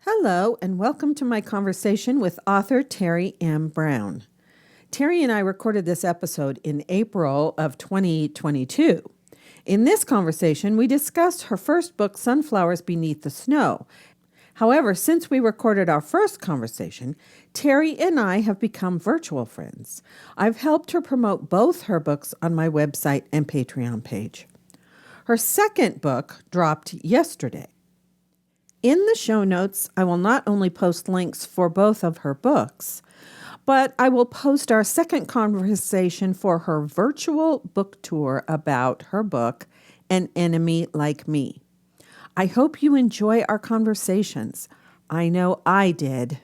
Hello, and welcome to my conversation with author Teri M. Brown. Teri and I recorded this episode in April of 2022. In this conversation, we discussed her first book, Sunflowers Beneath the Snow. However, since we recorded our first conversation, Teri and I have become virtual friends. I've helped her promote both her books on my website and Patreon page. Her second book dropped yesterday. In the show notes, I will not only post links for both of her books, but I will post our second conversation for her virtual book tour about her book, An Enemy Like Me. I hope you enjoy our conversations. I know I did.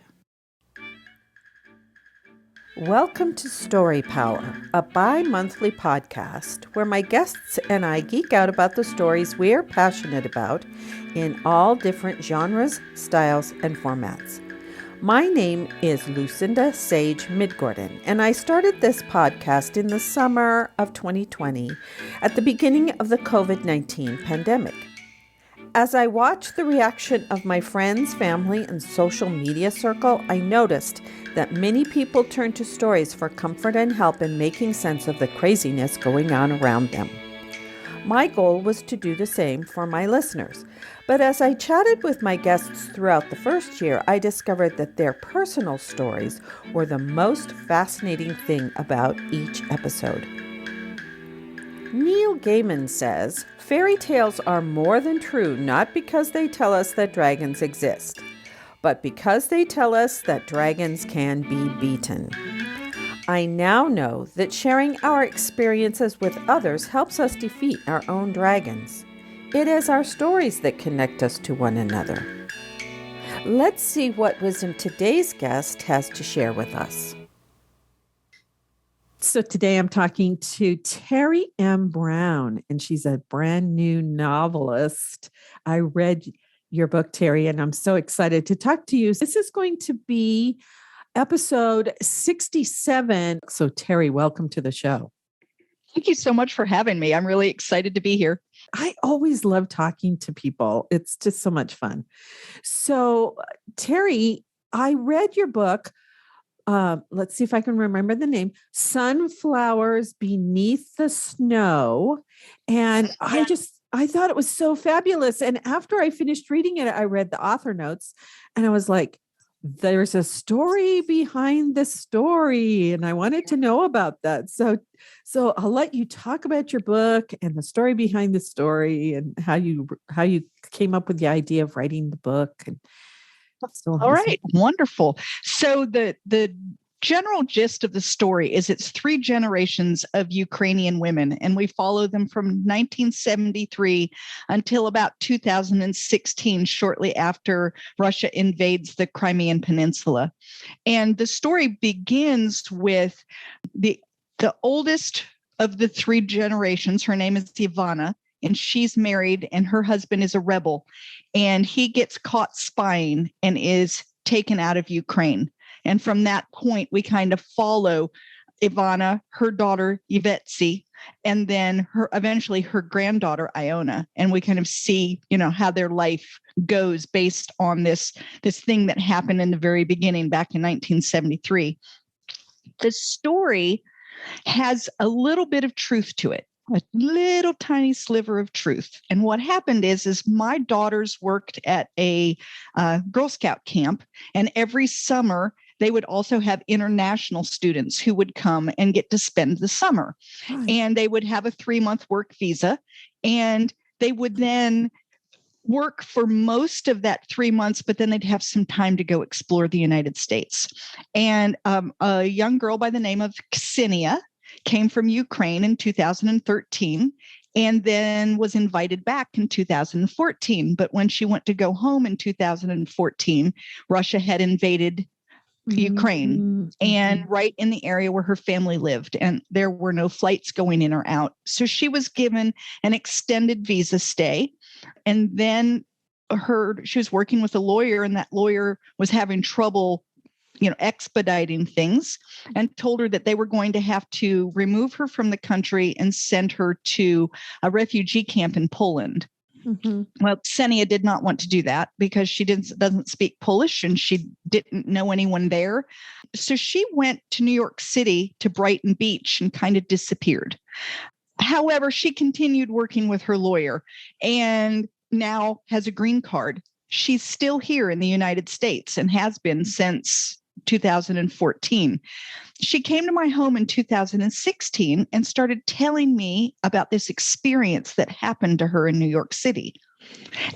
Welcome to Story Power, a bi-monthly podcast where my guests and I geek out about the stories we're passionate about in all different genres, styles, and formats. My name is Lucinda Sage-Midgorden, and I started this podcast in the summer of 2020 at the beginning of the COVID-19 pandemic. As I watched the reaction of my friends, family, and social media circle, I noticed that many people turned to stories for comfort and help in making sense of the craziness going on around them. My goal was to do the same for my listeners, but as I chatted with my guests throughout the first year, I discovered that their personal stories were the most fascinating thing about each episode. Neil Gaiman says, fairy tales are more than true not because they tell us that dragons exist, but because they tell us that dragons can be beaten. I now know that sharing our experiences with others helps us defeat our own dragons. It is our stories that connect us to one another. Let's see what wisdom today's guest has to share with us. So today I'm talking to Teri M. Brown, and she's a brand new novelist. I read your book, Teri, and I'm so excited to talk to you. This is going to be episode 67. So Teri, welcome to the show. Thank you so much for having me. I'm really excited to be here. I always love talking to people. It's just so much fun. So Teri, I read your book. Let's see if I can remember the name, Sunflowers Beneath the Snow. And I thought it was so fabulous. And after I finished reading it, I read the author notes and I was like, there's a story behind the story. And I wanted to know about that. So I'll let you talk about your book and the story behind the story and how you came up with the idea of writing the book. And all right, wonderful. So the general gist of the story is it's 3 generations of Ukrainian women, and we follow them from 1973 until about 2016, shortly after Russia invades the Crimean Peninsula. And the story begins with the oldest of the 3 generations. Her name is Ivana, and she's married, and her husband is a rebel, and he gets caught spying and is taken out of Ukraine. And from that point, we kind of follow Ivana, her daughter, Yvetsi, and then eventually her granddaughter, Iona. And we kind of see, how their life goes based on this thing that happened in the very beginning back in 1973. The story has a little bit of truth to it. A little tiny sliver of truth. And what happened is my daughters worked at a Girl Scout camp, and every summer they would also have international students who would come and get to spend the summer. Right. And they would have a 3-month work visa, and they would then work for most of that 3 months, but then they'd have some time to go explore the United States. And a young girl by the name of Ksenia came from Ukraine in 2013 and then was invited back in 2014. But when she went to go home in 2014, Russia had invaded Ukraine and right in the area where her family lived, and there were no flights going in or out. So she was given an extended visa stay, and then she was working with a lawyer, and that lawyer was having trouble expediting things, and told her that they were going to have to remove her from the country and send her to a refugee camp in Poland. Mm-hmm. Well, Ksenia did not want to do that because she doesn't speak Polish and she didn't know anyone there. So she went to New York City to Brighton Beach and kind of disappeared. However, she continued working with her lawyer and now has a green card. She's still here in the United States and has been since 2014. She came to my home in 2016 and started telling me about this experience that happened to her in New York City.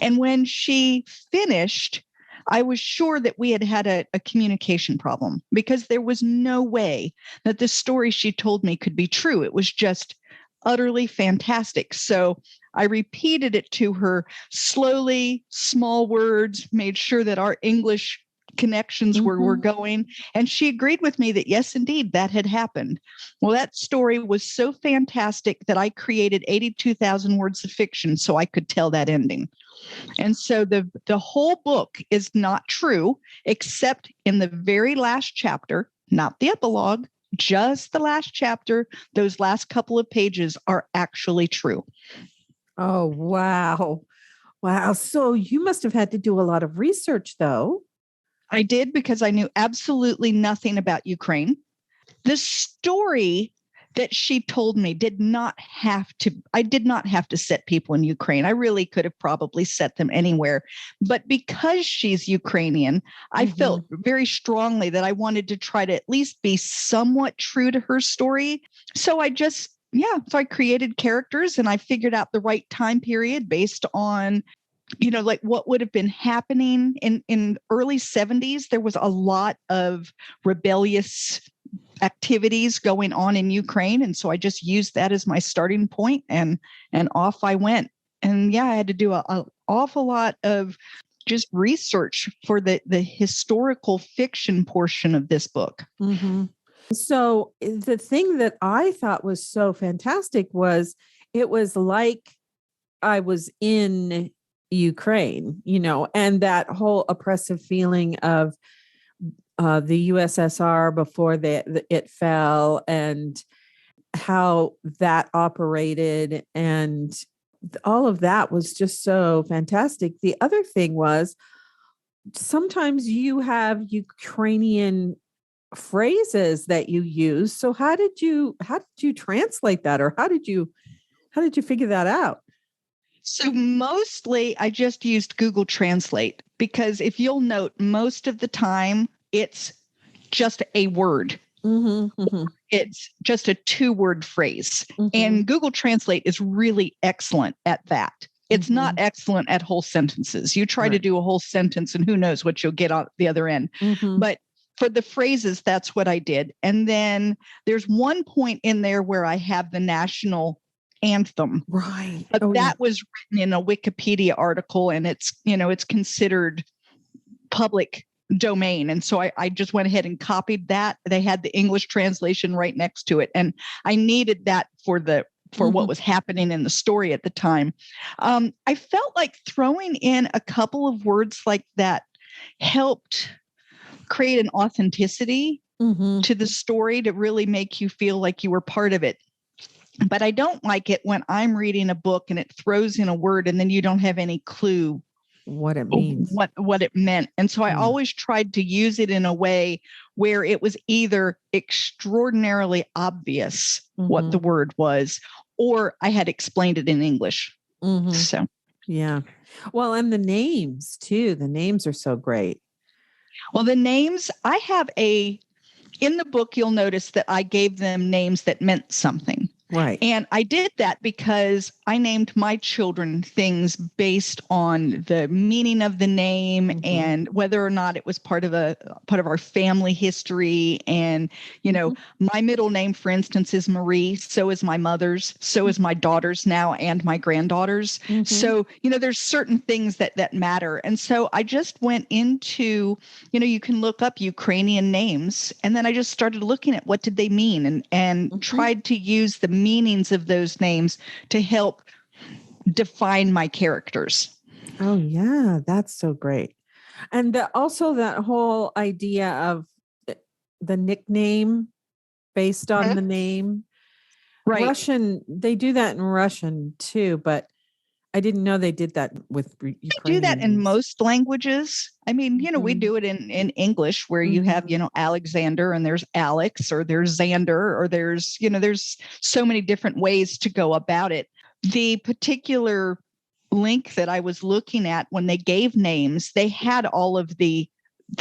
And when she finished, I was sure that we had a communication problem because there was no way that the story she told me could be true. It was just utterly fantastic. So I repeated it to her slowly, small words, made sure that our English connections were going. And she agreed with me that, yes, indeed, that had happened. Well, that story was so fantastic that I created 82,000 words of fiction so I could tell that ending. And so the whole book is not true, except in the very last chapter, not the epilogue, just the last chapter. Those last couple of pages are actually true. Oh, wow. Wow. So you must have had to do a lot of research, though. I did, because I knew absolutely nothing about Ukraine. The story that she told me I did not have to set people in Ukraine. I really could have probably set them anywhere. But because she's Ukrainian, I felt very strongly that I wanted to try to at least be somewhat true to her story. So I created characters and I figured out the right time period based on, like what would have been happening in early 70s. There was a lot of rebellious activities going on in Ukraine. And so I just used that as my starting point and off I went. And yeah, I had to do an awful lot of just research for the historical fiction portion of this book. Mm-hmm. So the thing that I thought was so fantastic was it was like I was in Ukraine, and that whole oppressive feeling of the USSR before it fell and how that operated, and all of that was just so fantastic. The other thing was sometimes you have Ukrainian phrases that you use. So how did you translate that, or how did you figure that out? So mostly I just used Google Translate, because if you'll note, most of the time it's just a word. It's just a 2-word phrase. And Google Translate is really excellent at that. It's not excellent at whole sentences. You try to do a whole sentence and who knows what you'll get on the other end. But for the phrases, that's what I did. And then there's one point in there where I have the national anthem. Right. But that was written in a Wikipedia article, and it's considered public domain. And so I just went ahead and copied that. They had the English translation right next to it. And I needed that for what was happening in the story at the time. I felt like throwing in a couple of words like that helped create an authenticity to the story to really make you feel like you were part of it. But I don't like it when I'm reading a book and it throws in a word and then you don't have any clue what it means, what it meant. And so I always tried to use it in a way where it was either extraordinarily obvious what the word was, or I had explained it in English. So, yeah. Well, and the names too. The names are so great. Well, the names, in the book, you'll notice that I gave them names that meant something. Right. And I did that because I named my children things based on the meaning of the name and whether or not it was part of our family history. And, my middle name, for instance, is Marie. So is my mother's. So is my daughter's now and my granddaughter's. So, there's certain things that matter. And so I just went into, you can look up Ukrainian names. And then I just started looking at what did they mean and tried to use the meanings of those names to help define my characters. Oh yeah, that's so great. And also that whole idea of the nickname based on the name. Right. Russian, they do that in Russian too, but I didn't know they did that with Ukrainians. They do that in most languages. I mean, we do it in English where you have, Alexander and there's Alex or there's Xander or there's so many different ways to go about it. The particular link that I was looking at when they gave names, they had all of the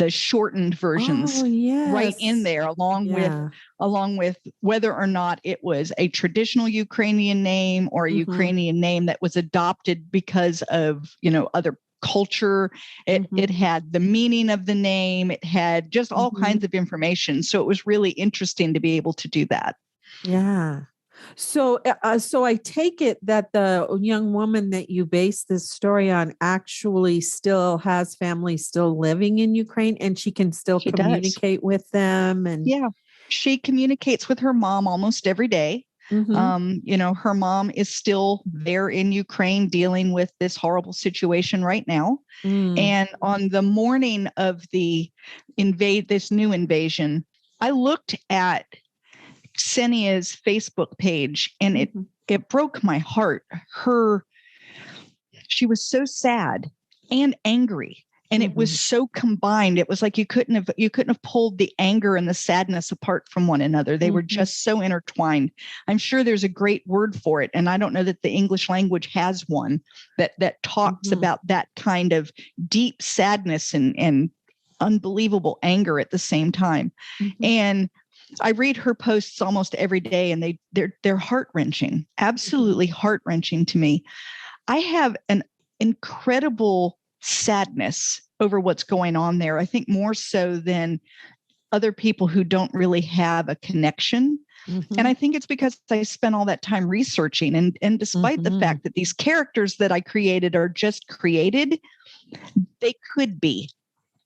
shortened versions right in there along with whether or not it was a traditional Ukrainian name or a Ukrainian name that was adopted because of, other culture. It had the meaning of the name. It had just all kinds of information. So it was really interesting to be able to do that. Yeah. So I take it that the young woman that you base this story on actually still has family still living in Ukraine, and she can still communicate with them. And she communicates with her mom almost every day. Her mom is still there in Ukraine dealing with this horrible situation right now. And on the morning of this new invasion, I looked at Ksenia's Facebook page and it broke my heart. She was so sad and angry, and it was so combined. It was like you couldn't have pulled the anger and the sadness apart from one another. They were just so intertwined. I'm sure there's a great word for it, and I don't know that the English language has one that talks about that kind of deep sadness and unbelievable anger at the same time. And I read her posts almost every day, and they're heart-wrenching, absolutely heart-wrenching to me. I have an incredible sadness over what's going on there. I think more so than other people who don't really have a connection. And I think it's because I spent all that time researching, and despite the fact that these characters that I created are just created, they could be.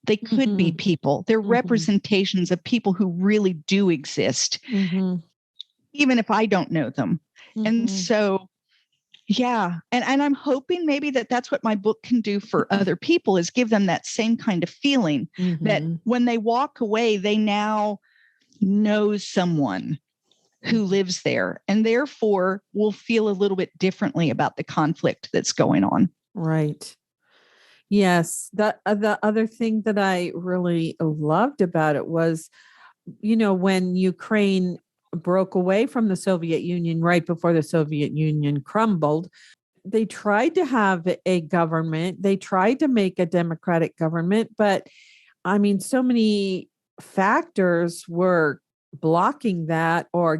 They could be people. They're representations of people who really do exist, even if I don't know them. And so, and I'm hoping maybe that's what my book can do for other people, is give them that same kind of feeling that when they walk away, they now know someone who lives there and therefore will feel a little bit differently about the conflict that's going on. Right. Yes. The other thing that I really loved about it was, when Ukraine broke away from the Soviet Union right before the Soviet Union crumbled, they tried to have a government. They tried to make a democratic government, but I mean, so many factors were blocking that, or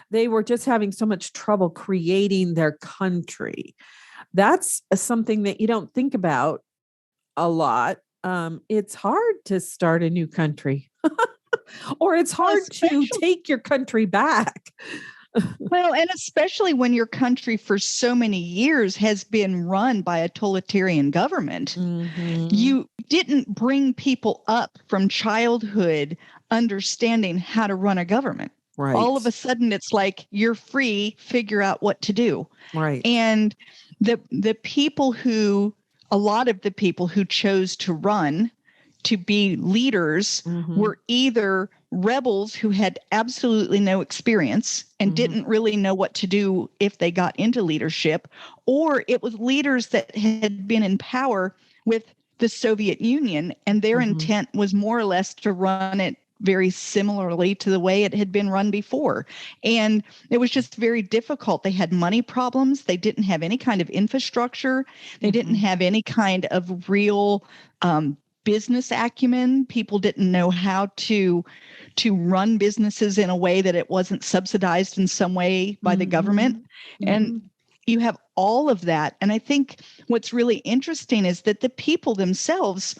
they were just having so much trouble creating their country. That's something that you don't think about a lot. It's hard to start a new country, or it's hard to take your country back. Well, and especially when your country for so many years has been run by a totalitarian government. You didn't bring people up from childhood understanding how to run a government. Right. All of a sudden, it's like, you're free, figure out what to do. Right. And a lot of the people who chose to run to be leaders were either rebels who had absolutely no experience and didn't really know what to do if they got into leadership, or it was leaders that had been in power with the Soviet Union, and their intent was more or less to run it very similarly to the way it had been run before. And it was just very difficult. They had money problems. They didn't have any kind of infrastructure. They didn't have any kind of real business acumen. People didn't know how to run businesses in a way that it wasn't subsidized in some way by the government. And you have all of that. And I think what's really interesting is that the people themselves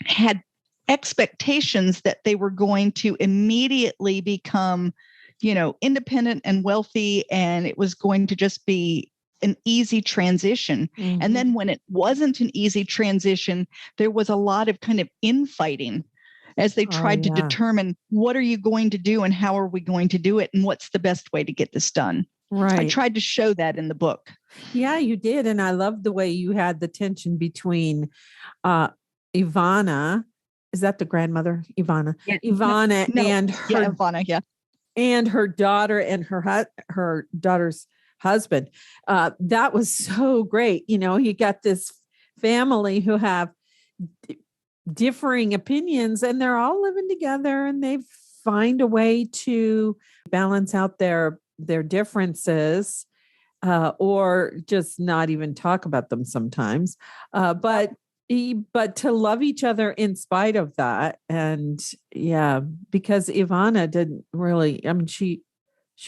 had expectations that they were going to immediately become, independent and wealthy, and it was going to just be an easy transition. And then when it wasn't an easy transition, there was a lot of kind of infighting as they tried to determine, what are you going to do and how are we going to do it and what's the best way to get this done. Right. I tried to show that in the book. Yeah, you did. And I love the way you had the tension between Ivana. Is that the grandmother? Ivana. Yeah. Ivana and her Ivana, and her daughter and her daughter's husband. That was so great. You got this family who have differing opinions, and they're all living together, and they find a way to balance out their differences, or just not even talk about them sometimes. But to love each other in spite of that. And yeah, because Ivana didn't really, I mean, she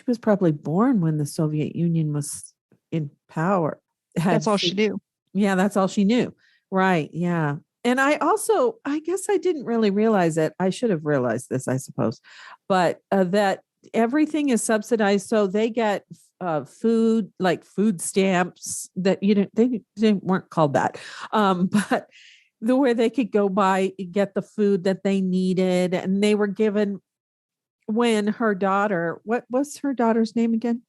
was probably born when the Soviet Union was in power. That's all she knew. Yeah, that's all she knew. Right. Yeah. And I guess I didn't really realize it. I should have realized this, I suppose, but that everything is subsidized. So they get food, like food stamps that they weren't called that. But where they could go get the food that they needed. And they were given, when her daughter, what was her daughter's name again?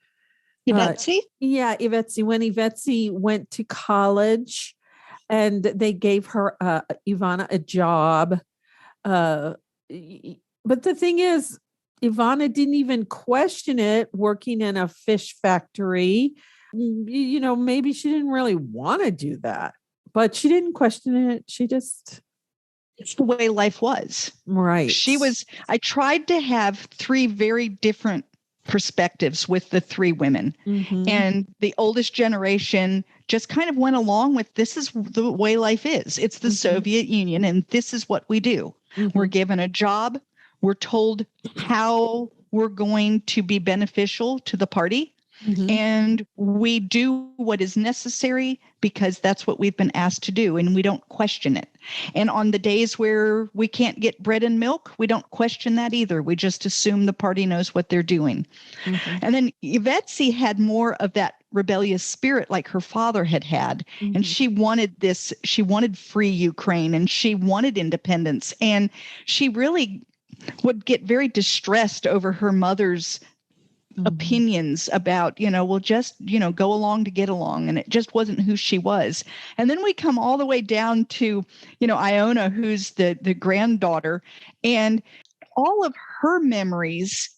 Yvetzi? Yeah, Yvetzi. When Yvetzi went to college, and they gave her, Ivana, a job. But the thing is, Ivana didn't even question it, working in a fish factory. Maybe she didn't really want to do that, but she didn't question it. She just... It's the way life was. Right. I tried to have three very different perspectives with the three women. Mm-hmm. And the oldest generation just kind of went along with, this is the way life is. It's the Soviet Union, and this is what we do. We're given a job. We're told how we're going to be beneficial to the party. And we do what is necessary because that's what we've been asked to do, and we don't question it. And on the days where we can't get bread and milk, we don't question that either. We just assume the party knows what they're doing. And then Yvetzi had more of that rebellious spirit like her father had. And she wanted free Ukraine, and she wanted independence. And she really would get very distressed over her mother's opinions about, we'll just, go along to get along. And it just wasn't who she was. And then we come all the way down to, Iona, who's the granddaughter, and all of her memories,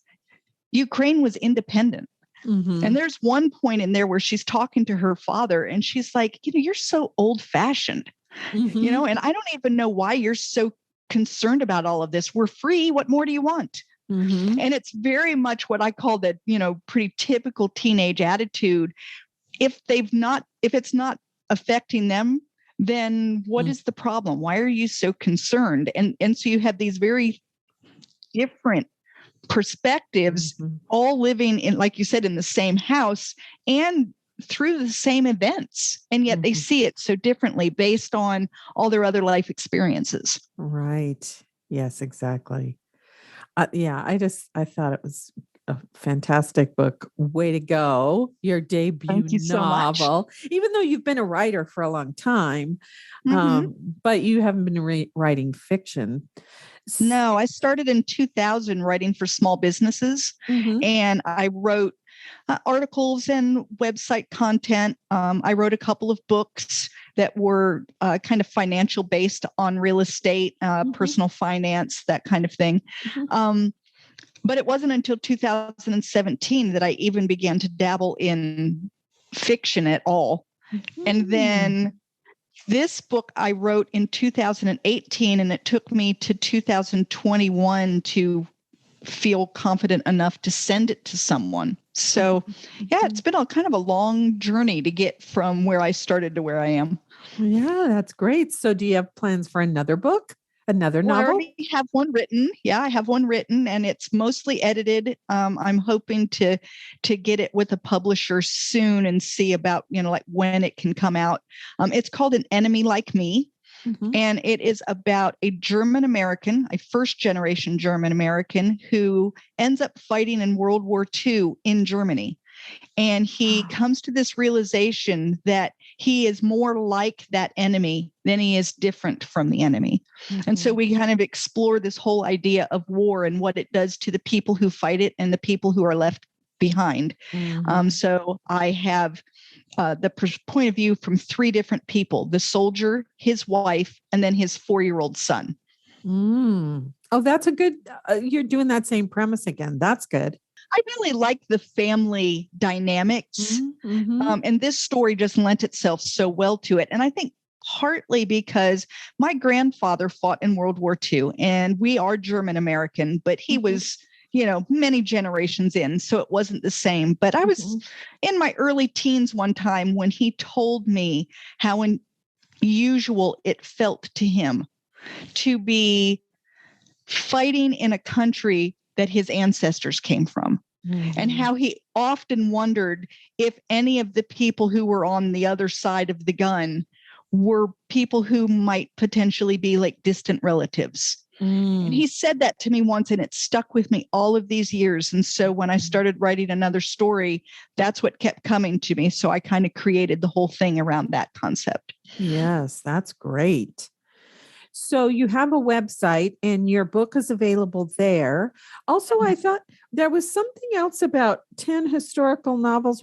Ukraine was independent. And there's one point in there where she's talking to her father, and she's like, you're so old fashioned, and I don't even know why you're so concerned about all of this. We're free. What more do you want? And it's very much what I call the, pretty typical teenage attitude. If it's not affecting them, then what is the problem? Why are you so concerned? And so you have these very different perspectives, all living in, like you said, in the same house and through the same events. And yet they see it so differently based on all their other life experiences. Right. Yes, exactly. Yeah, I thought it was a fantastic book. Way to go. Your debut novel, even though you've been a writer for a long time, but you haven't been writing fiction. No, I started in 2000 writing for small businesses, and I wrote articles and website content. I wrote a couple of books that were kind of financial based on real estate, personal finance, that kind of thing. But it wasn't until 2017 that I even began to dabble in fiction at all. And then this book I wrote in 2018, and it took me to 2021 to feel confident enough to send it to someone. So yeah, it's been a kind of a long journey to get from where I started to where I am. Yeah, that's great. So do you have plans for another book? Another novel? I already have one written. Yeah, I have one written, and it's mostly edited. I'm hoping to get it with a publisher soon and see about, like when it can come out. It's called An Enemy Like Me. And it is about a German American, a first generation German American who ends up fighting in World War II in Germany. And he comes to this realization that he is more like that enemy than he is different from the enemy. And so we kind of explore this whole idea of war and what it does to the people who fight it and the people who are left behind. So I have the point of view from three different people: the soldier, his wife, and then his 4-year-old son. Oh, that's a good, you're doing that same premise again. That's good. I really like the family dynamics. Mm-hmm. And this story just lent itself so well to it. And I think partly because my grandfather fought in World War II, and we are German American, but he was, many generations in, so it wasn't the same. But I was in my early teens one time when he told me how unusual it felt to him to be fighting in a country that his ancestors came from. And how he often wondered if any of the people who were on the other side of the gun were people who might potentially be like distant relatives. And he said that to me once, and it stuck with me all of these years. And so when I started writing another story, that's what kept coming to me. So I kind of created the whole thing around that concept. Yes, that's great. So you have a website and your book is available there. Also, I thought there was something else about 10 historical novels.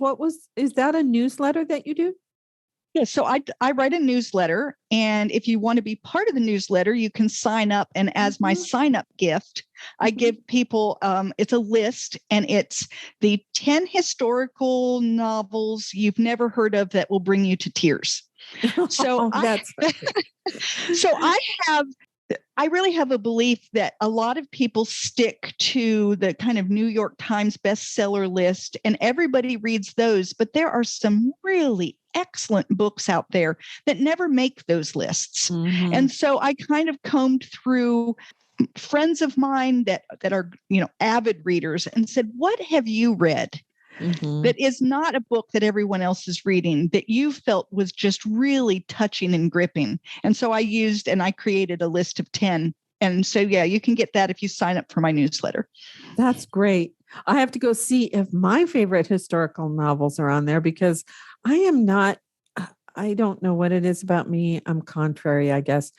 Is that a newsletter that you do? Yeah, so I write a newsletter, and if you want to be part of the newsletter, you can sign up. And as my sign up gift, I give people it's a list, and it's the 10 historical novels you've never heard of that will bring you to tears. So I really have a belief that a lot of people stick to the kind of New York Times bestseller list, and everybody reads those, but there are some really excellent books out there that never make those lists. And so I kind of combed through friends of mine that are, avid readers and said, what have you read that is not a book that everyone else is reading that you felt was just really touching and gripping? And so I created a list of 10. And so, yeah, you can get that if you sign up for my newsletter. That's great. I have to go see if my favorite historical novels are on there, because I don't know what it is about me. I'm contrary, I guess.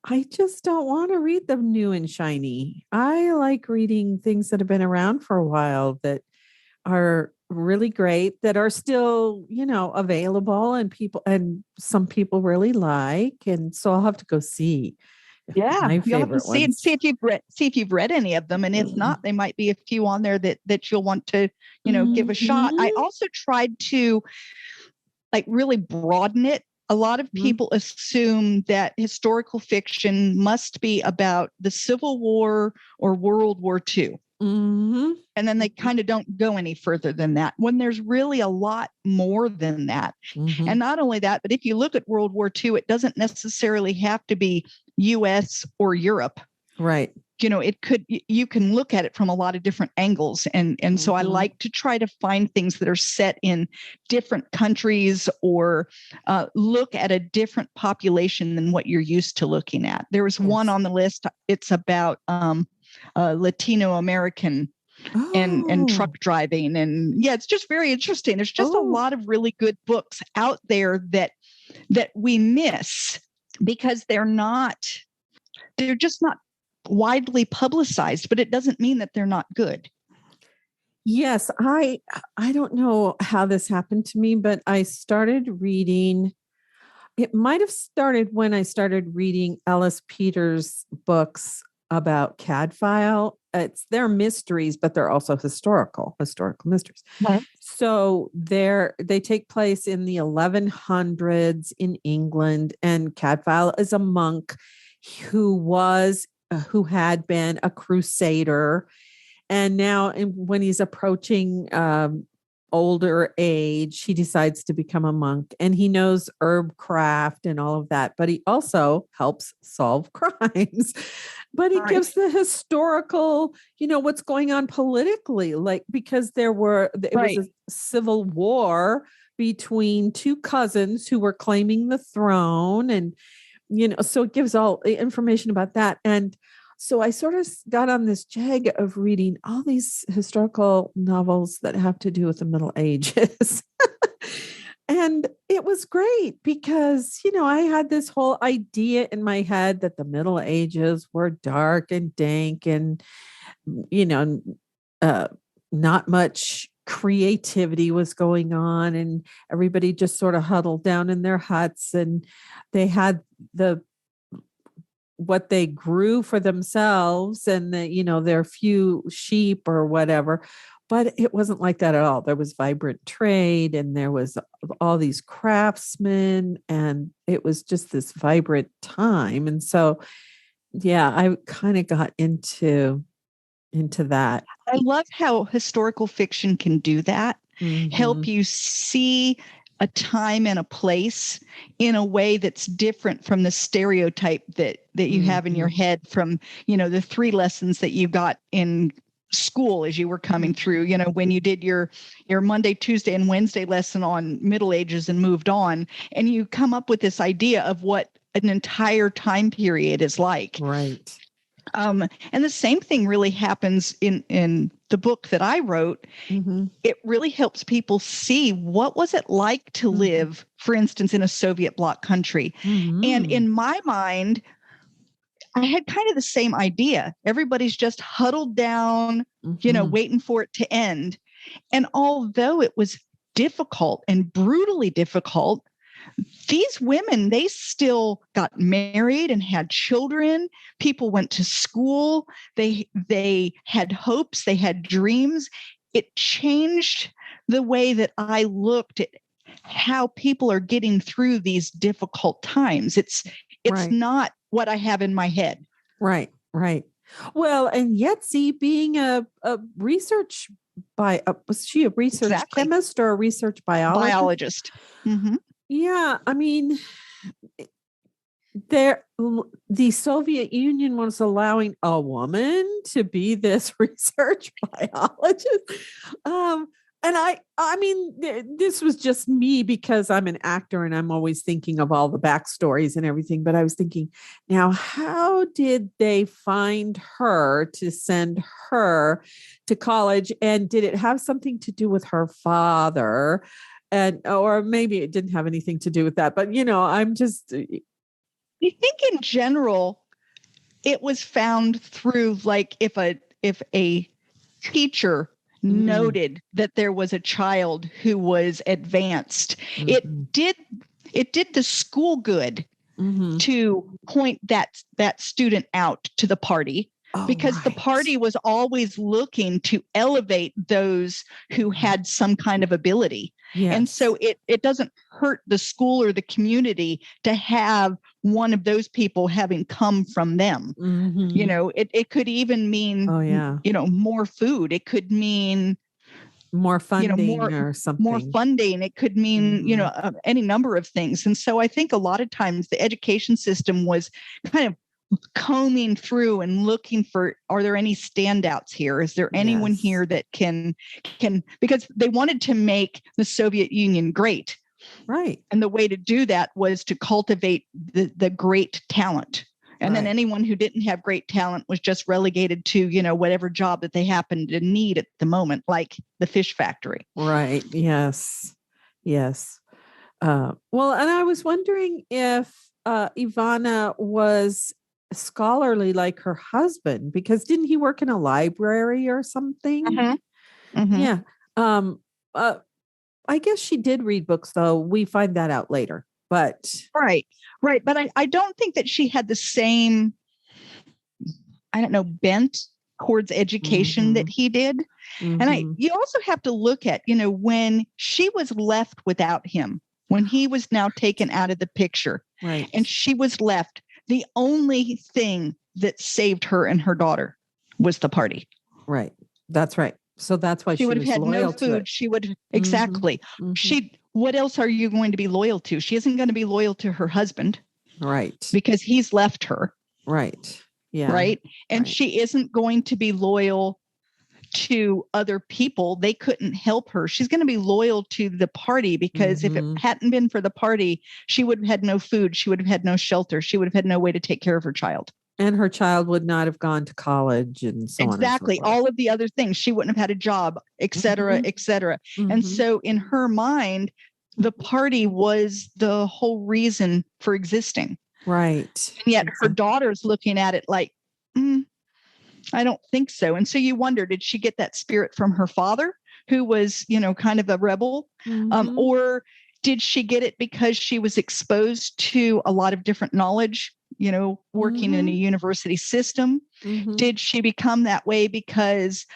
I just don't want to read the new and shiny. I like reading things that have been around for a while, that are really great, that are still, available, and some people really like. And so I'll have to go see. Yeah, you'll have to see ones. see if you've read any of them, and if not, they might be a few on there that you'll want to, give a shot. I also tried to really broaden it. A lot of people assume that historical fiction must be about the Civil War or World War II. And then they kind of don't go any further than that, when there's really a lot more than that. And not only that, but if you look at World War II, it doesn't necessarily have to be US or Europe. Right. You can look at it from a lot of different angles. And so I like to try to find things that are set in different countries, or look at a different population than what you're used to looking at. There was one on the list. It's about Latino American and truck driving. And yeah, it's just very interesting. There's just a lot of really good books out there that we miss because they're just not widely publicized, but it doesn't mean that they're not good. Yes, I don't know how this happened to me, but I started reading. It might have started when I started reading Ellis Peters' books about Cadfael. They're mysteries, but they're also historical mysteries. So they take place in the 1100s in England, and Cadfael is a monk who had been a crusader, and now when he's approaching older age, he decides to become a monk, and he knows herb craft and all of that, but he also helps solve crimes. But he gives the historical, what's going on politically, because it was a civil war between two cousins who were claiming the throne, and so it gives all information about that. And so I sort of got on this jag of reading all these historical novels that have to do with the Middle Ages. And it was great because, I had this whole idea in my head that the Middle Ages were dark and dank and, not much creativity was going on, and everybody just sort of huddled down in their huts, and they had the what they grew for themselves and their few sheep or whatever. But it wasn't like that at all. There was vibrant trade and there was all these craftsmen, and it was just this vibrant time. And so, yeah, I kind of got into that. I love how historical fiction can do that, help you see a time and a place in a way that's different from the stereotype that you have in your head from, the 3 lessons that you got in school as you were coming through, when you did your Monday, Tuesday, and Wednesday lesson on Middle Ages and moved on, and you come up with this idea of what an entire time period is like. Right. And the same thing really happens in the book that I wrote. It really helps people see what was it like to live, for instance, in a Soviet bloc country. And in my mind, I had kind of the same idea. Everybody's just huddled down, waiting for it to end. And although it was difficult and brutally difficult, these women, they still got married and had children. People went to school. They had hopes. They had dreams. It changed the way that I looked at how people are getting through these difficult times. It's right. not what I have in my head. Right. Well, and Yetzi being a research was she a research chemist or a research biologist? Yeah, I mean, the Soviet Union was allowing a woman to be this research biologist. And I mean, this was just me because I'm an actor and I'm always thinking of all the backstories and everything. But I was thinking, now, how did they find her to send her to college? And did it have something to do with her father? Or maybe it didn't have anything to do with that. But, I'm just. I think in general, it was found through like if a teacher noted that there was a child who was advanced, it did the school good to point that student out to the party. Because the party was always looking to elevate those who had some kind of ability. Yes. And so it doesn't hurt the school or the community to have one of those people having come from them. It could even mean, more food. It could mean more funding or something. More funding. It could mean, any number of things. And so I think a lot of times the education system was kind of combing through and looking for, are there any standouts here? Is there anyone here that can, because they wanted to make the Soviet Union great. Right. And the way to do that was to cultivate the great talent. And then anyone who didn't have great talent was just relegated to, whatever job that they happened to need at the moment, like the fish factory. Right. Yes. Well, and I was wondering if Ivana was scholarly like her husband, because didn't he work in a library or something? Yeah. I guess she did read books, though. We find that out later. But right. But I don't think that she had the same, bent towards education that he did. And you also have to look at, when she was left without him, when he was now taken out of the picture, and she was left, the only thing that saved her and her daughter was the party. Right. That's right. So that's why she would have had no food. She would exactly. What else are you going to be loyal to? She isn't going to be loyal to her husband. Right. Because he's left her. Right. Yeah. Right. And she isn't going to be loyal to other people. They couldn't help her. She's going to be loyal to the party because if it hadn't been for the party, she would have had no food. She would have had no shelter. She would have had no way to take care of her child. And her child would not have gone to college and so on. Exactly. All of the other things. She wouldn't have had a job, et cetera, et cetera. And so in her mind, the party was the whole reason for existing. Right. And yet her daughter's looking at it like, I don't think so. And so you wonder, did she get that spirit from her father, who was, kind of a rebel? Or did she get it because she was exposed to a lot of different knowledge working in a university system? Did she become that way because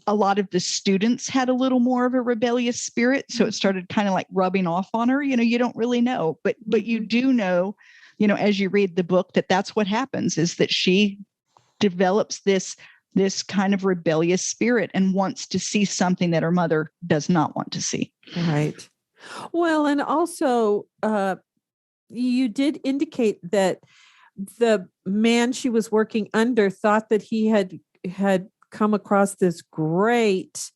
a lot of the students had a little more of a rebellious spirit, so it started kind of like rubbing off on her? You don't really know, but you do know, as you read the book, that's what happens, is that she develops this kind of rebellious spirit and wants to see something that her mother does not want to see. Right. Well, and also, you did indicate that the man she was working under thought that he had come across this great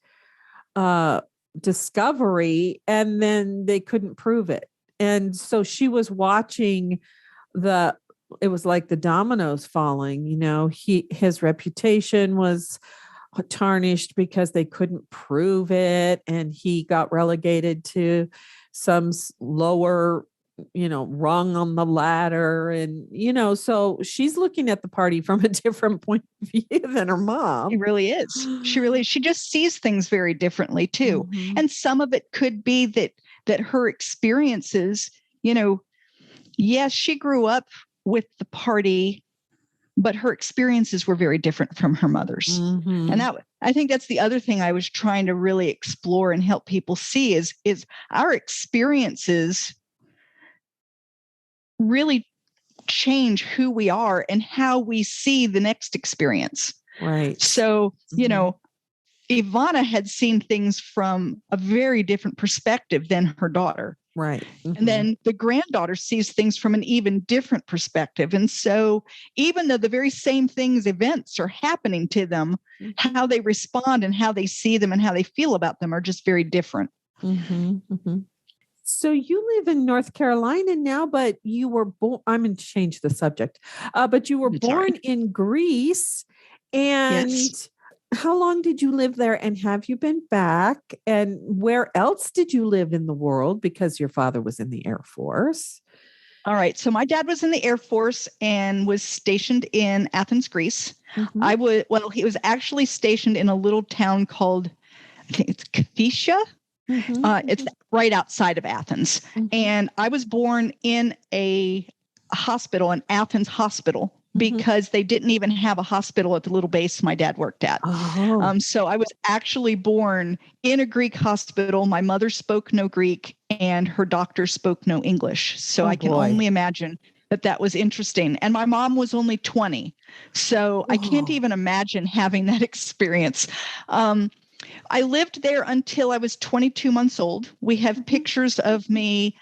discovery, and then they couldn't prove it. And so she was watching it was like the dominoes falling. His reputation was tarnished because they couldn't prove it, and he got relegated to some lower rung on the ladder. And so she's looking at the party from a different point of view than her mom. She really is. She just sees things very differently too. And some of it could be that her experiences, yes, she grew up with the party, but her experiences were very different from her mother's. And I think that's the other thing I was trying to really explore and help people see is our experiences really change who we are and how we see the next experience. Right. So, Ivana had seen things from a very different perspective than her daughter. Right. And then the granddaughter sees things from an even different perspective. And so even though the very same events are happening to them, how they respond and how they see them and how they feel about them are just very different. So you live in North Carolina now, but you were born, I'm going to change the subject, but you were born in Greece. And yes. How long did you live there, and have you been back? And where else did you live in the world? Because your father was in the Air Force. All right. So my dad was in the Air Force and was stationed in Athens, Greece. He was actually stationed in a little town called, I think it's Kaphisha. It's right outside of Athens. And I was born in a hospital, an Athens hospital, because they didn't even have a hospital at the little base my dad worked at. So I was actually born in a Greek hospital. My mother spoke no Greek and her doctor spoke no English. So I can only imagine that was interesting. And my mom was only 20. So I can't even imagine having that experience. I lived there until I was 22 months old. We have pictures of me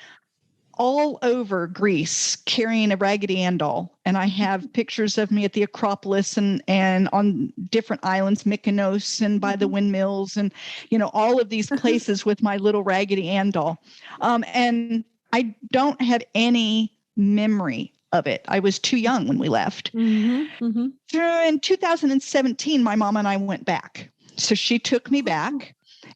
all over Greece carrying a Raggedy Ann doll. And I have pictures of me at the Acropolis and on different islands, Mykonos and by the windmills and, all of these places with my little Raggedy Ann doll. And I don't have any memory of it. I was too young when we left. In 2017, my mom and I went back. So she took me back,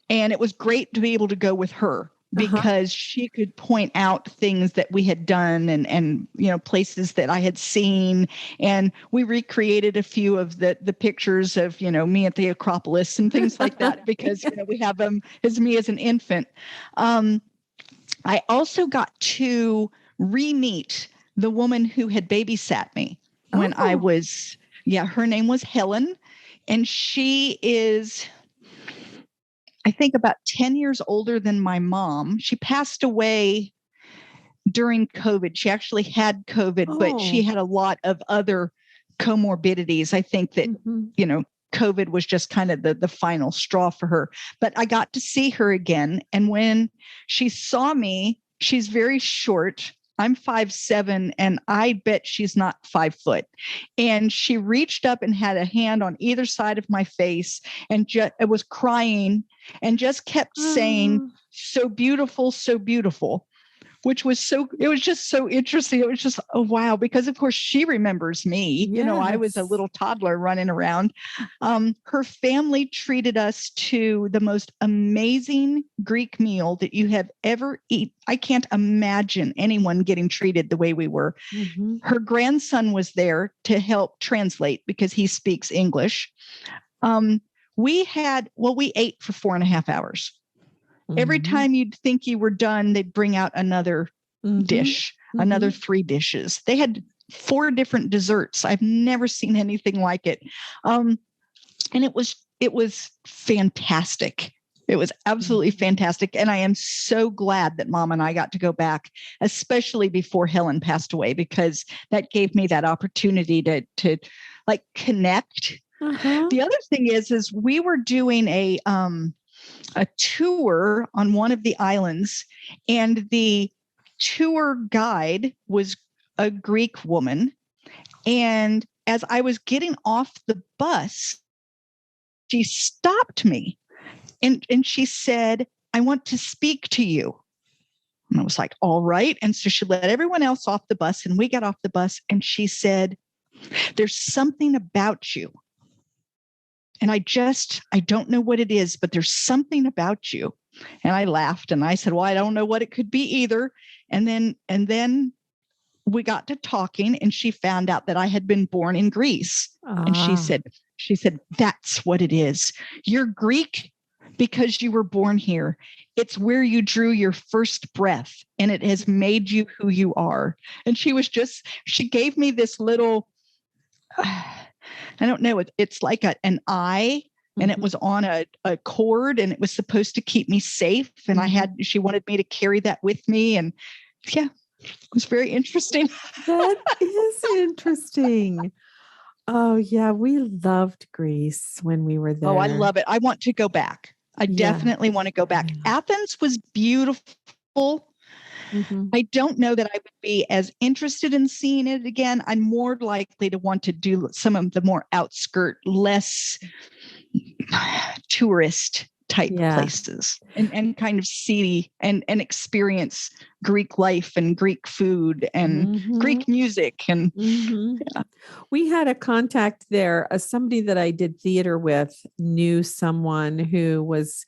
and it was great to be able to go with her because she could point out things that we had done and places that I had seen. And we recreated a few of the pictures of, me at the Acropolis and things like that, because we have them as me as an infant. I also got to re-meet the woman who had babysat me when I was, her name was Helen. And she is, I think, about 10 years older than my mom. She passed away during COVID. She actually had COVID, but she had a lot of other comorbidities. I think that, COVID was just kind of the final straw for her. But I got to see her again. And when she saw me, she's very short. I'm 5'7", and I bet she's not 5 foot. And she reached up and had a hand on either side of my face and was crying and just kept saying, "So beautiful, so beautiful," which was it was just so interesting. It was just, oh, wow. Because of course she remembers me. Yes. I was a little toddler running around. Her family treated us to the most amazing Greek meal that you have ever eaten. I can't imagine anyone getting treated the way we were. Her grandson was there to help translate because he speaks English. We ate for 4.5 hours. Every time you'd think you were done, they'd bring out another dish, another 3 dishes. They had 4 different desserts. I've never seen anything like it. And it was fantastic. It was absolutely fantastic. And I am so glad that Mom and I got to go back, especially before Helen passed away, because that gave me that opportunity to like connect. The other thing is we were doing a tour on one of the islands, and the tour guide was a Greek woman. And as I was getting off the bus, she stopped me and she said, "I want to speak to you." And I was like, "All right." And so she let everyone else off the bus, and we got off the bus, and she said, "There's something about you. And I don't know what it is, but there's something about you." And I laughed and I said, "Well, I don't know what it could be either." And then we got to talking, and she found out that I had been born in Greece. And she said, "That's what it is. You're Greek because you were born here. It's where you drew your first breath, and it has made you who you are." And she gave me this little, I don't know, it's like an eye, and it was on a cord, and it was supposed to keep me safe. And she wanted me to carry that with me. And yeah, it was very interesting. That is interesting. Oh, yeah. We loved Greece when we were there. Oh, I love it. I want to go back. I definitely want to go back. Athens was beautiful. I don't know that I would be as interested in seeing it again. I'm more likely to want to do some of the more outskirt, less tourist type places, and kind of see and experience Greek life and Greek food and Greek music. And we had a contact there. Somebody that I did theater with knew someone who was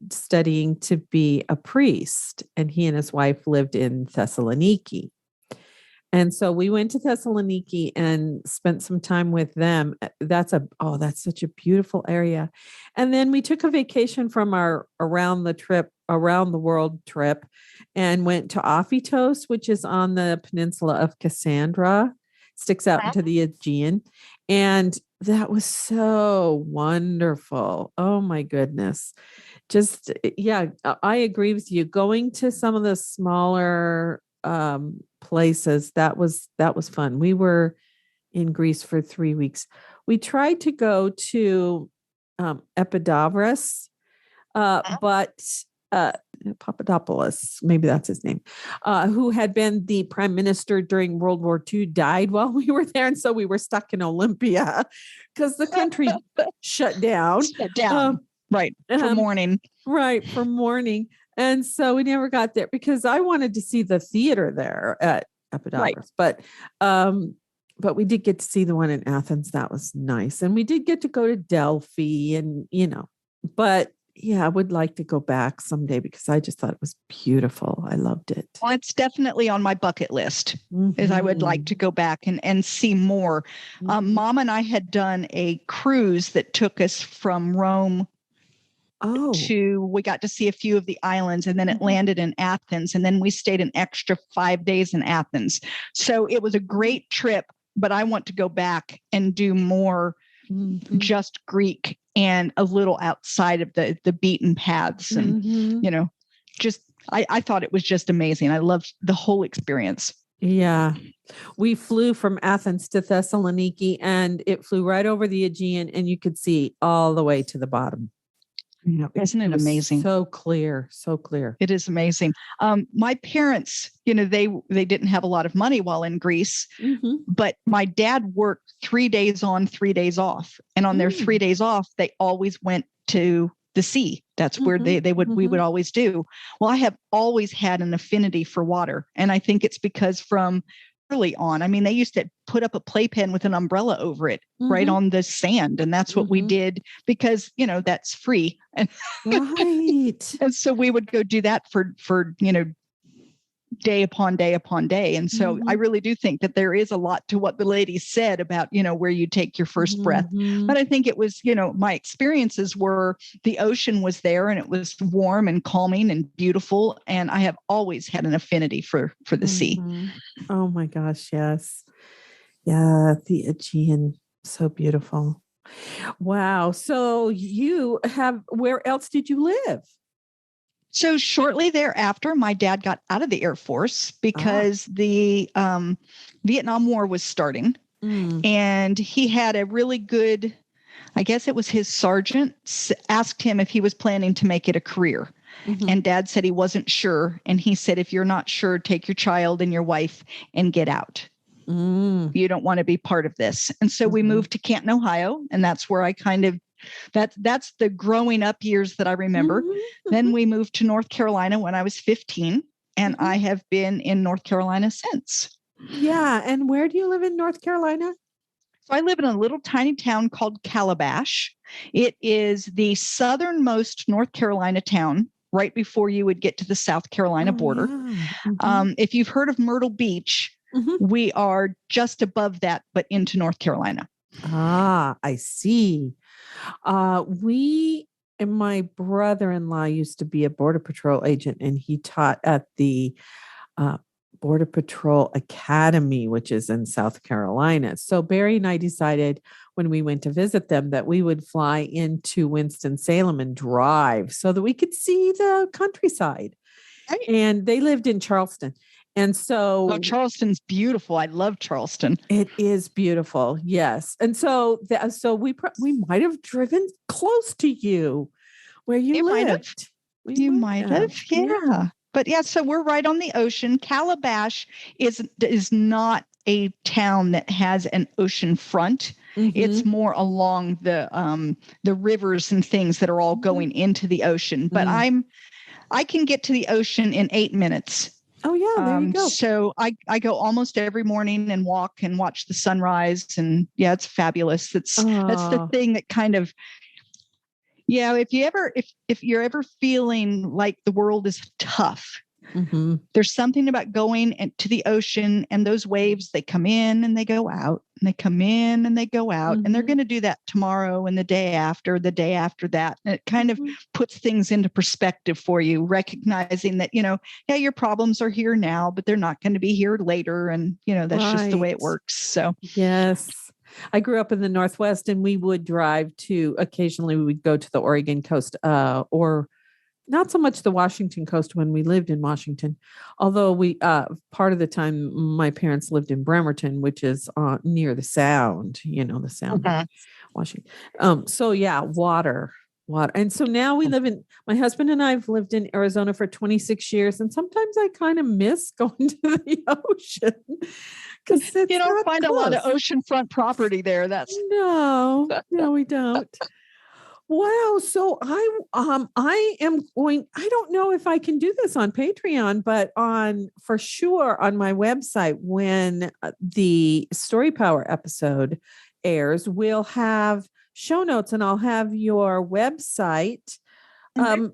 studying to be a priest, and he and his wife lived in Thessaloniki. And so we went to Thessaloniki and spent some time with them. That's such a beautiful area. And then we took a vacation from our around the world trip, and went to Ophitos, which is on the peninsula of Cassandra, sticks out into the Aegean. And that was so wonderful. Oh my goodness. Just, I agree with you. Going to some of the smaller places, that was fun. We were in Greece for 3 weeks. We tried to go to Epidavros, but Papadopoulos, maybe that's his name, who had been the prime minister during World War II, died while we were there. And so we were stuck in Olympia because the country shut down. Right. For mourning. Right. For mourning. And so we never got there because I wanted to see the theater there at Epidavros. Right. But we did get to see the one in Athens. That was nice. And we did get to go to Delphi and, but yeah, I would like to go back someday because I just thought it was beautiful. I loved it. Well, it's definitely on my bucket list, is I would like to go back and see more. Mom and I had done a cruise that took us from Rome we got to see a few of the islands, and then it landed in Athens, and then we stayed an extra 5 days in Athens. So it was a great trip, but I want to go back and do more just Greek and a little outside of the beaten paths. And, I thought it was just amazing. I loved the whole experience. Yeah. We flew from Athens to Thessaloniki, and it flew right over the Aegean, and you could see all the way to the bottom. Isn't it amazing? So clear, so clear. It is amazing. My parents, they didn't have a lot of money while in Greece, but my dad worked 3 days on, 3 days off. And on their 3 days off, they always went to the sea. That's where we would always do. Well, I have always had an affinity for water. And I think it's because from early on, I mean, they used to put up a playpen with an umbrella over it right on the sand. And that's what we did because, that's free. And, right. And so we would go do that for day upon day upon day. And so I really do think that there is a lot to what the lady said about, where you take your first breath. But I think it was, my experiences were the ocean was there and it was warm and calming and beautiful. And I have always had an affinity for the sea. Oh my gosh. Yes. Yeah, the Aegean, so beautiful. Wow. So where else did you live? So shortly thereafter, my dad got out of the Air Force because the Vietnam War was starting. Mm. And he had a really good, I guess it was his sergeant, asked him if he was planning to make it a career. Mm-hmm. And dad said he wasn't sure. And he said, if you're not sure, take your child and your wife and get out. You don't want to be part of this. And so we moved to Canton, Ohio. And that's where I kind of, that's the growing up years that I remember. Then we moved to North Carolina when I was 15. And I have been in North Carolina since. Yeah. And where do you live in North Carolina? So I live in a little tiny town called Calabash. It is the southernmost North Carolina town, right before you would get to the South Carolina border. Yeah. If you've heard of Myrtle Beach, we are just above that, but into North Carolina. Ah, I see. We and my brother-in-law used to be a Border Patrol agent, and he taught at the Border Patrol Academy, which is in South Carolina. So Barry and I decided when we went to visit them that we would fly into Winston-Salem and drive so that we could see the countryside. Right. And they lived in Charleston. And so Charleston's beautiful. I love Charleston. It is beautiful. Yes. And so we might have driven close to you where you lived. You might have. Yeah. But yeah, so we're right on the ocean. Calabash is not a town that has an ocean front. It's more along the rivers and things that are all going into the ocean. But I can get to the ocean in 8 minutes. Oh yeah, there you go. So I go almost every morning and walk and watch the sunrise, and yeah, it's fabulous. That's the thing that kind of, if you're ever feeling like the world is tough, there's something about going to the ocean, and those waves, they come in and they go out, and they come in and they go out, and they're going to do that tomorrow and the day after that. And it kind of puts things into perspective for you, recognizing that, your problems are here now, but they're not going to be here later. And, that's just the way it works. So, yes. I grew up in the Northwest, and we would occasionally we would go to the Oregon coast, or not so much the Washington coast when we lived in Washington, although we part of the time my parents lived in Bremerton, which is near the Sound, the Sound of Washington. So yeah, water. And so now my husband and I have lived in Arizona for 26 years. And sometimes I kind of miss going to the ocean because you don't find close. A lot of oceanfront property there. No, we don't. Wow. So I am going, I don't know if I can do this on Patreon, but for sure on my website, when the Story Power episode airs, we'll have show notes, and I'll have your website. And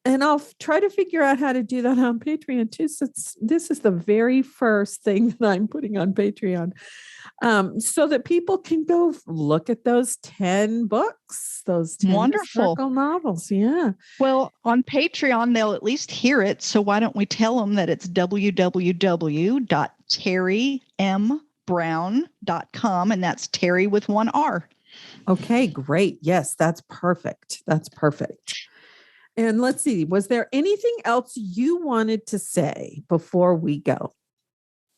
I'll try to figure out how to do that on Patreon too. So this is the very first thing that I'm putting on Patreon. So that people can go look at those 10 books, those 10 wonderful historical novels. Yeah. Well, on Patreon, they'll at least hear it. So why don't we tell them that it's www.terimBrown.com, and that's Terry with one R. Okay, great. Yes, that's perfect. And let's see, was there anything else you wanted to say before we go?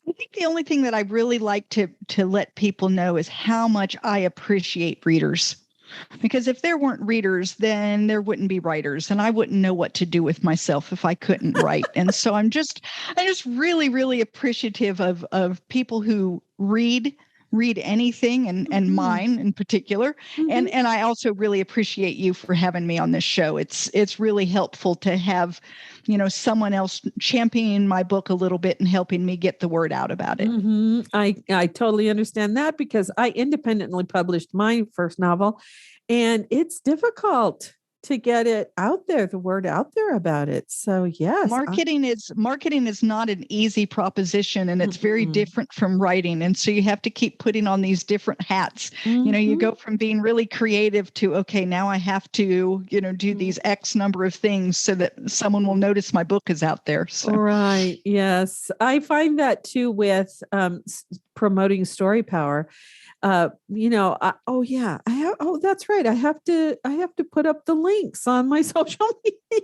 I think the only thing that I really like to let people know is how much I appreciate readers. Because if there weren't readers, then there wouldn't be writers, and I wouldn't know what to do with myself if I couldn't write. And so I'm just really, really appreciative of people who read anything, and mine in particular. And I also really appreciate you for having me on this show. It's really helpful to have, someone else championing my book a little bit and helping me get the word out about it. I totally understand that, because I independently published my first novel, and it's difficult to get it out there, the word out there about it. So yes, marketing is not an easy proposition, and it's very different from writing. And so you have to keep putting on these different hats. You go from being really creative to, okay, now I have to, do these X number of things so that someone will notice my book is out there. So. Right. Yes. I find that too with promoting Story Power, that's right. I have to put up the links on my social media.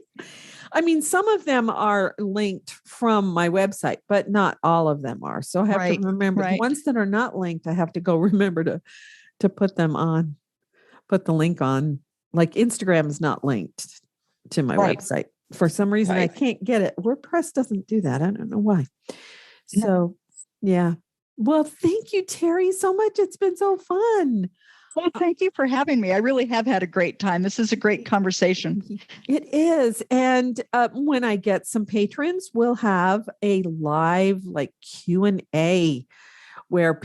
I mean, some of them are linked from my website, but not all of them are. So I have to remember the ones that are not linked. I have to go remember to put them on, put the link on. Like Instagram is not linked to my website. For some reason, I can't get it. WordPress doesn't do that. I don't know why. So, yeah. Well, thank you, Teri, so much. It's been so fun. Well, thank you for having me. I really have had a great time. This is a great conversation. It is. And when I get some patrons, we'll have a live Q&A where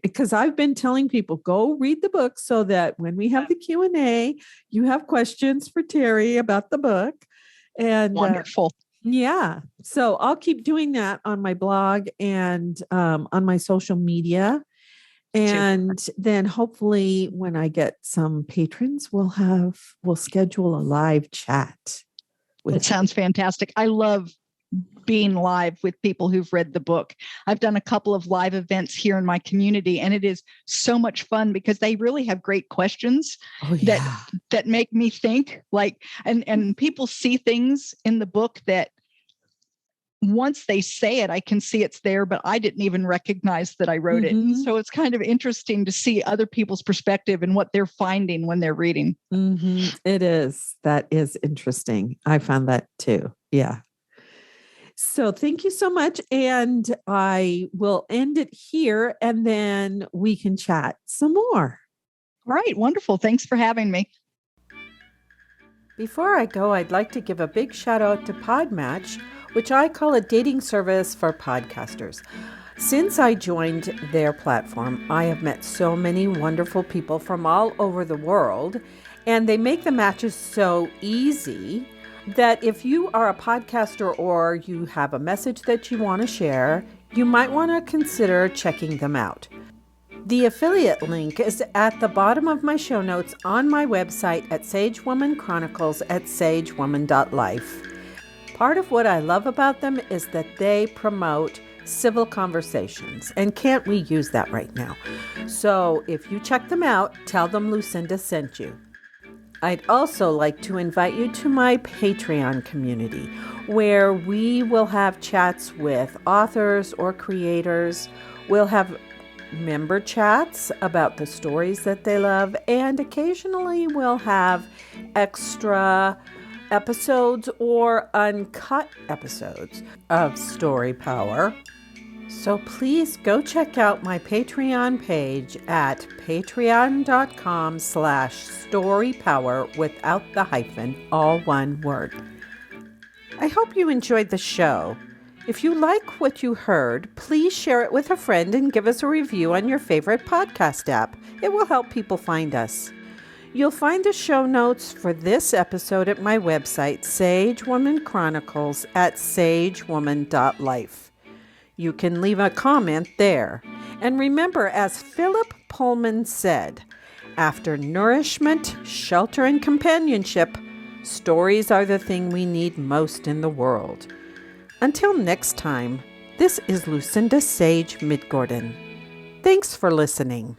because I've been telling people, go read the book so that when we have the Q&A, you have questions for Teri about the book. And wonderful. Yeah. So I'll keep doing that on my blog and on my social media. And then hopefully when I get some patrons, we'll schedule a live chat. It sounds fantastic. I love being live with people who've read the book. I've done a couple of live events here in my community, and it is so much fun because they really have great questions that make me think, and people see things in the book that once they say it, I can see it's there, but I didn't even recognize that I wrote it. And so it's kind of interesting to see other people's perspective and what they're finding when they're reading. It is. That is interesting. I found that too. Yeah. So thank you so much. And I will end it here and then we can chat some more. All right. Wonderful. Thanks for having me. Before I go, I'd like to give a big shout out to Podmatch, which I call a dating service for podcasters. Since I joined their platform, I have met so many wonderful people from all over the world, and they make the matches so easy that if you are a podcaster or you have a message that you want to share, you might want to consider checking them out. The affiliate link is at the bottom of my show notes on my website at Sage-Woman Chronicles at sagewoman.life. Part of what I love about them is that they promote civil conversations, and can't we use that right now? So if you check them out, tell them Lucinda sent you. I'd also like to invite you to my Patreon community, where we will have chats with authors or creators. We'll have member chats about the stories that they love, and occasionally we'll have extra episodes or uncut episodes of Story Power. So please go check out my Patreon page at patreon.com/storypower without the hyphen, all one word. I hope you enjoyed the show. If you like what you heard, please share it with a friend and give us a review on your favorite podcast app. It will help people find us. You'll find the show notes for this episode at my website, Sage-Woman Chronicles at sagewoman.life. You can leave a comment there. And remember, as Philip Pullman said, after nourishment, shelter, and companionship, stories are the thing we need most in the world. Until next time, this is Lucinda Sage-Midgorden. Thanks for listening.